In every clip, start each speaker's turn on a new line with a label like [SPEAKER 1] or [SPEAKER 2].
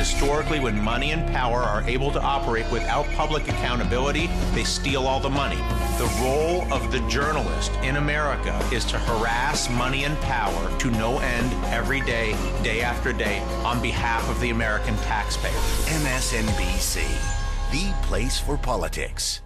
[SPEAKER 1] historically, when money and power are able to operate without public accountability, they steal all the money. The role of the journalist in America is to harass money and power to no end every day, day after day, on behalf of the American taxpayer.
[SPEAKER 2] MSNBC, the place for politics.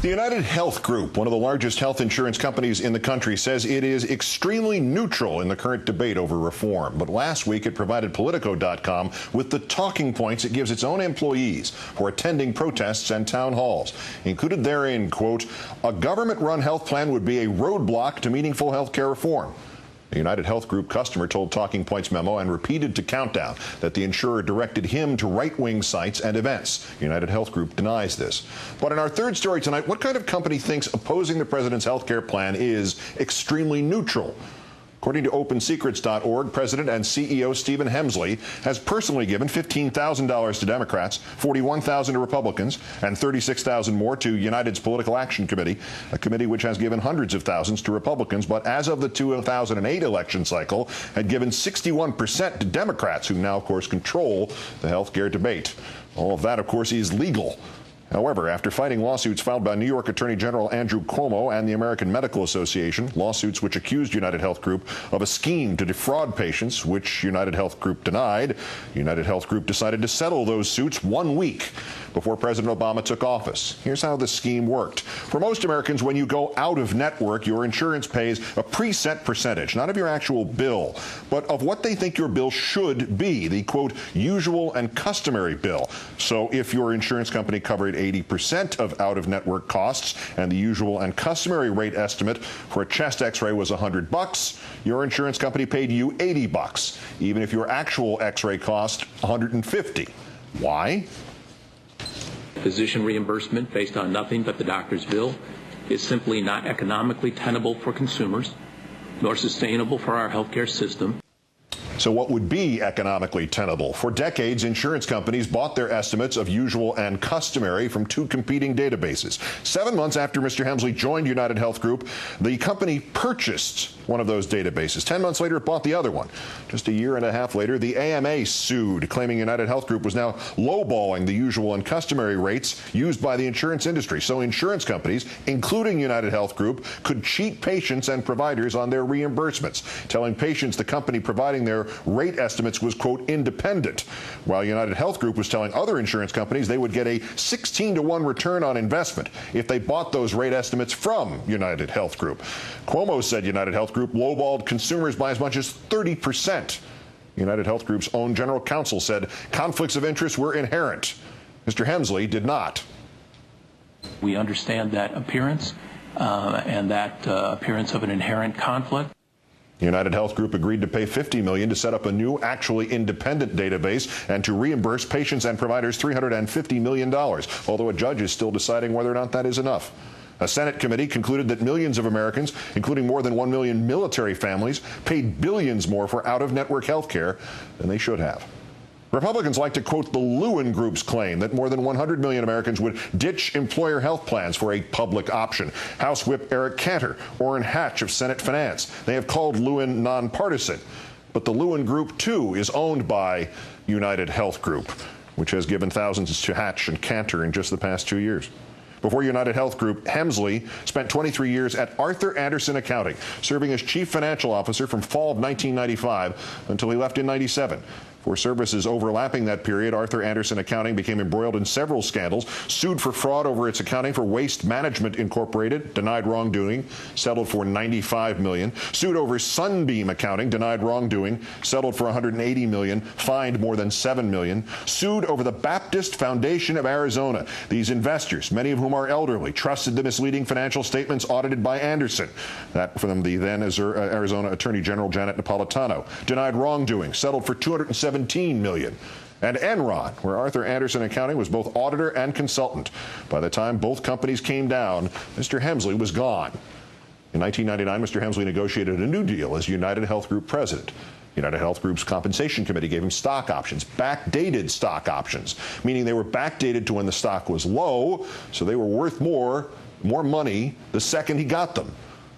[SPEAKER 3] The United Health Group, one of the largest health insurance companies in the country, says it is extremely neutral in the current debate over reform. But last week it provided Politico.com with the talking points it gives its own employees for attending protests and town halls. Included therein, quote, a government-run health plan would be a roadblock to meaningful health care reform. The United Health Group customer told Talking Points memo and repeated to Countdown that the insurer directed him to right-wing sites and events. United Health Group denies this. But in our third story tonight, what kind of company thinks opposing the president's health care plan is extremely neutral? According to OpenSecrets.org, President and CEO Stephen Hemsley has personally given $15,000 to Democrats, $41,000 to Republicans, and $36,000 more to United's Political Action Committee, a committee which has given hundreds of thousands to Republicans, but as of the 2008 election cycle, had given 61% to Democrats, who now, of course, control the health care debate. All of that, of course, is legal. However, after fighting lawsuits filed by New York Attorney General Andrew Cuomo and the American Medical Association, lawsuits which accused United Health Group of a scheme to defraud patients, which United Health Group denied, United Health Group decided to settle those suits 1 week before President Obama took office. Here's how the scheme worked. For most Americans, when you go out of network, your insurance pays a preset percentage, not of your actual bill, but of what they think your bill should be, the, quote, usual and customary bill. So if your insurance company covered 80% of out-of-network costs and the usual and customary rate estimate for a chest x-ray was $100, your insurance company paid you $80, even if your actual x-ray cost $150. Why?
[SPEAKER 4] Physician reimbursement based on nothing but the doctor's bill is simply not economically tenable for consumers, nor sustainable for our healthcare system.
[SPEAKER 3] So what would be economically tenable? For decades, insurance companies bought their estimates of usual and customary from two competing databases. 7 months after Mr. Hemsley joined United Health Group, the company purchased one of those databases. 10 months later, it bought the other one. Just a year and a half later, the AMA sued, claiming United Health Group was now lowballing the usual and customary rates used by the insurance industry. So insurance companies, including United Health Group, could cheat patients and providers on their reimbursements, telling patients the company providing their rate estimates was, quote, independent, while United Health Group was telling other insurance companies they would get a 16-to-1 return on investment if they bought those rate estimates from United Health Group. Cuomo said United Health Group lowballed consumers by as much as 30%. United Health Group's own general counsel said conflicts of interest were inherent. Mr. Hemsley did not.
[SPEAKER 4] We understand that appearance and that appearance of an inherent conflict.
[SPEAKER 3] United Health Group agreed to pay $50 million to set up a new, actually independent database and to reimburse patients and providers $350 million, although a judge is still deciding whether or not that is enough. A Senate committee concluded that millions of Americans, including more than 1 million military families, paid billions more for out-of-network health care than they should have. Republicans like to quote the Lewin Group's claim that more than 100 million Americans would ditch employer health plans for a public option. House Whip Eric Cantor, Orrin Hatch of Senate Finance. They have called Lewin nonpartisan. But the Lewin Group, too, is owned by United Health Group, which has given thousands to Hatch and Cantor in just the past 2 years. Before United Health Group, Hemsley spent 23 years at Arthur Andersen Accounting, serving as chief financial officer from fall of 1995 until he left in 97. For services overlapping that period, Arthur Andersen Accounting became embroiled in several scandals, sued for fraud over its accounting for Waste Management Incorporated, denied wrongdoing, settled for $95 million, sued over Sunbeam Accounting, denied wrongdoing, settled for $180 million, fined more than $7 million, sued over the Baptist Foundation of Arizona. These investors, many of whom are elderly, trusted the misleading financial statements audited by Andersen. That from the then Arizona Attorney General Janet Napolitano. Denied wrongdoing, settled for $217 million. And Enron, where Arthur Andersen Accounting was both auditor and consultant. By the time both companies came down, Mr. Hemsley was gone. In 1999, Mr. Hemsley negotiated a new deal as United Health Group president. United Health Group's compensation committee gave him stock options, backdated stock options, meaning they were backdated to when the stock was low, so they were worth more money the second he got them.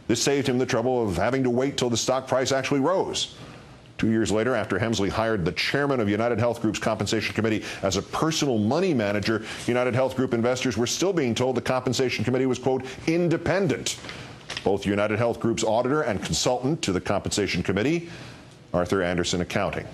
[SPEAKER 3] This saved him the trouble of having to wait till the stock price actually rose. 2 years later, after Hemsley hired the chairman of United Health Group's compensation committee as a personal money manager, United Health Group investors were still being told the compensation committee was, quote, independent. Both United Health Group's auditor and consultant to the compensation committee, Arthur Anderson Accounting.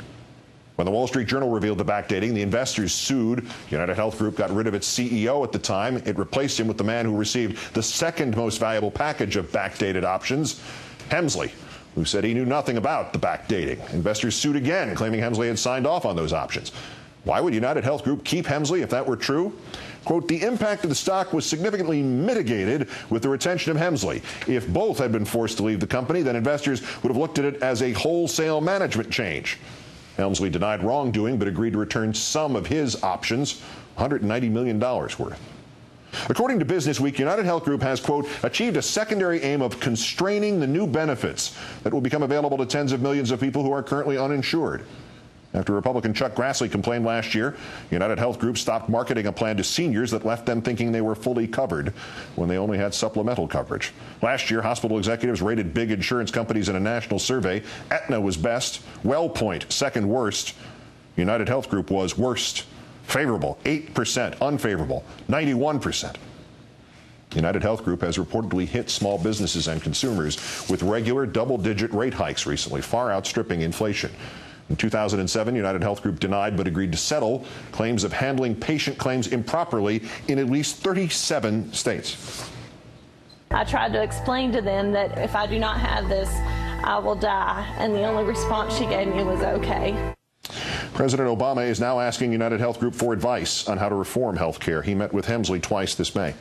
[SPEAKER 3] When the Wall Street Journal revealed the backdating, the investors sued. United Health Group got rid of its CEO at the time. It replaced him with the man who received the second most valuable package of backdated options, Hemsley, who said he knew nothing about the backdating. Investors sued again, claiming Hemsley had signed off on those options. Why would United Health Group keep Hemsley if that were true? Quote, the impact of the stock was significantly mitigated with the retention of Hemsley. If both had been forced to leave the company, then investors would have looked at it as a wholesale management change. Hemsley denied wrongdoing, but agreed to return some of his options, $190 million worth. According to Business Week, United Health Group has, quote, achieved a secondary aim of constraining the new benefits that will become available to tens of millions of people who are currently uninsured. After Republican Chuck Grassley complained last year, United Health Group stopped marketing a plan to seniors that left them thinking they were fully covered when they only had supplemental coverage. Last year, hospital executives rated big insurance companies in a national survey. Aetna was best, WellPoint second worst. United Health Group was worst, favorable 8%, unfavorable 91%. United Health Group has reportedly hit small businesses and consumers with regular double-digit rate hikes recently, far outstripping inflation. In 2007, United Health Group denied but agreed to settle claims of handling patient claims improperly in at least 37 states.
[SPEAKER 5] I tried to explain to them that if I do not have this, I will die, and the only response she gave me was okay.
[SPEAKER 3] President Obama is now asking United Health Group for advice on how to reform health care. He met with Hemsley twice this May.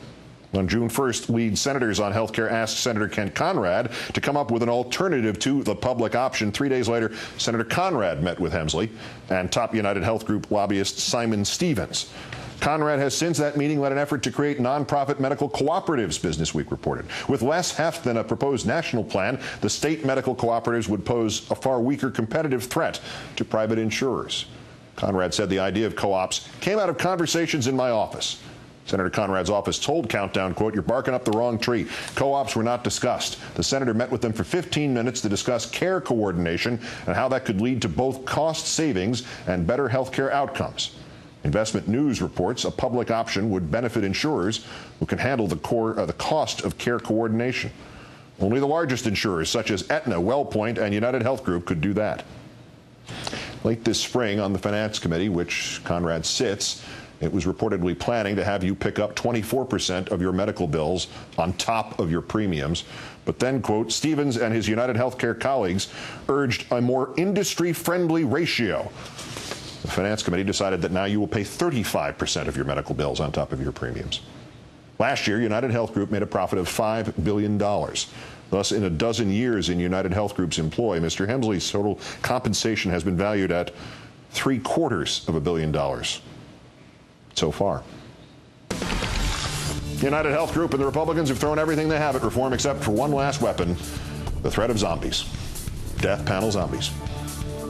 [SPEAKER 3] On June 1st, lead senators on health care asked Senator Ken Conrad to come up with an alternative to the public option. 3 days later, Senator Conrad met with Hemsley and top United Health Group lobbyist Simon Stevens. Conrad has since that meeting led an effort to create nonprofit medical cooperatives, Business Week reported. With less heft than a proposed national plan, the state medical cooperatives would pose a far weaker competitive threat to private insurers. Conrad said the idea of co-ops came out of conversations in my office. Senator Conrad's office told Countdown, quote, you're barking up the wrong tree. Co-ops were not discussed. The senator met with them for 15 minutes to discuss care coordination and how that could lead to both cost savings and better health care outcomes. Investment News reports a public option would benefit insurers who can handle the cost of care coordination. Only the largest insurers, such as Aetna, WellPoint, and United Health Group, could do that. Late this spring on the Finance Committee, which Conrad sits, it was reportedly planning to have you pick up 24% of your medical bills on top of your premiums. But then, quote, Stevens and his United Healthcare colleagues urged a more industry-friendly ratio. The Finance Committee decided that now you will pay 35% of your medical bills on top of your premiums. Last year, United Health Group made a profit of $5 billion. Thus, in a dozen years in United Health Group's employ, Mr. Hemsley's total compensation has been valued at $750 million so far. United Health Group and the Republicans have thrown everything they have at reform except for one last weapon, the threat of zombies. Death panel zombies.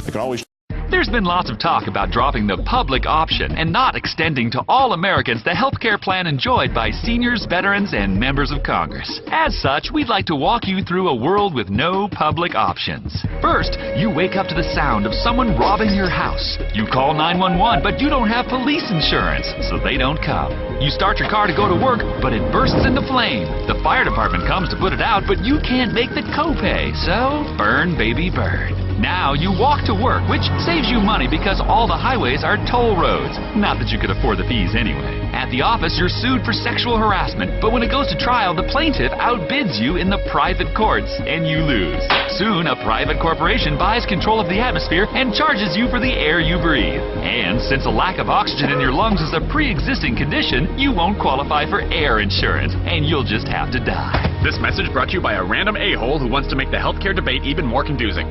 [SPEAKER 3] They can always...
[SPEAKER 6] There's been lots of talk about dropping the public option and not extending to all Americans the health care plan enjoyed by seniors, veterans, and members of Congress. As such, we'd like to walk you through a world with no public options. First, you wake up to the sound of someone robbing your house. You call 911, but you don't have police insurance, so they don't come. You start your car to go to work, but it bursts into flame. The fire department comes to put it out, but you can't make the copay, so burn, baby, burn. Now you walk to work, which saves you money because all the highways are toll roads. Not that you could afford the fees anyway. At the office, you're sued for sexual harassment, but when it goes to trial, the plaintiff outbids you in the private courts, and you lose. Soon, a private corporation buys control of the atmosphere and charges you for the air you breathe. And since a lack of oxygen in your lungs is a pre-existing condition, you won't qualify for air insurance, and you'll just have to die.
[SPEAKER 7] This message brought to you by a random a-hole who wants to make the healthcare debate even more confusing.